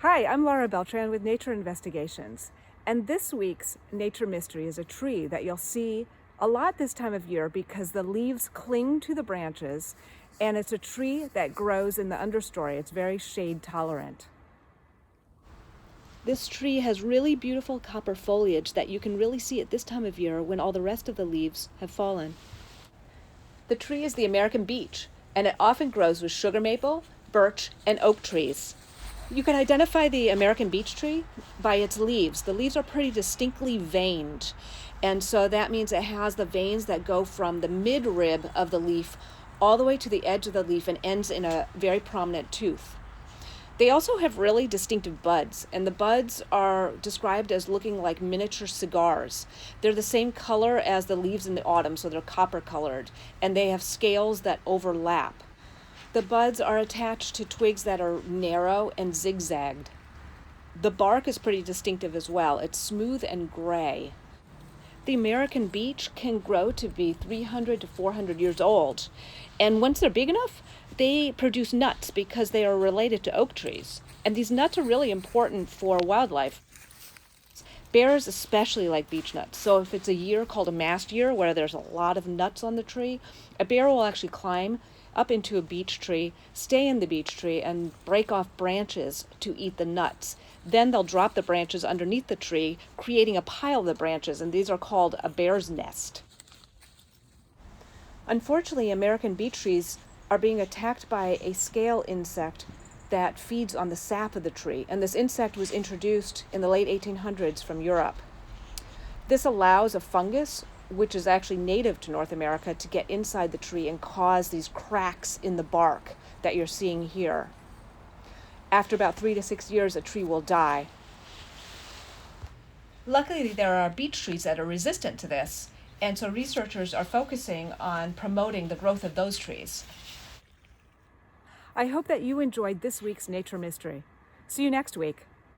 Hi, I'm Laura Beltran with Nature Investigations, and this week's Nature Mystery is a tree that you'll see a lot this time of year because the leaves cling to the branches, and it's a tree that grows in the understory. It's very shade tolerant. This tree has really beautiful copper foliage that you can really see at this time of year when all the rest of the leaves have fallen. The tree is the American beech, and it often grows with sugar maple, birch, and oak trees. You can identify the American beech tree by its leaves. The leaves are pretty distinctly veined, and so that means it has the veins that go from the midrib of the leaf all the way to the edge of the leaf and ends in a very prominent tooth. They also have really distinctive buds, and the buds are described as looking like miniature cigars. They're the same color as the leaves in the autumn, so they're copper colored, and they have scales that overlap. The buds are attached to twigs that are narrow and zigzagged. The bark is pretty distinctive as well. It's smooth and gray. The American beech can grow to be 300 to 400 years old. And once they're big enough, they produce nuts because they are related to oak trees. And these nuts are really important for wildlife. Bears especially like beech nuts. So if it's a year called a mast year where there's a lot of nuts on the tree, a bear will actually climb up into a beech tree, stay in the beech tree, and break off branches to eat the nuts. Then they'll drop the branches underneath the tree, creating a pile of the branches, and these are called a bear's nest. Unfortunately, American beech trees are being attacked by a scale insect that feeds on the sap of the tree, and this insect was introduced in the late 1800s from Europe. This allows a fungus, which is actually native to North America, to get inside the tree and cause these cracks in the bark that you're seeing here. After about 3 to 6 years, a tree will die. Luckily, there are beech trees that are resistant to this, and so researchers are focusing on promoting the growth of those trees. I hope that you enjoyed this week's Nature Mystery. See you next week.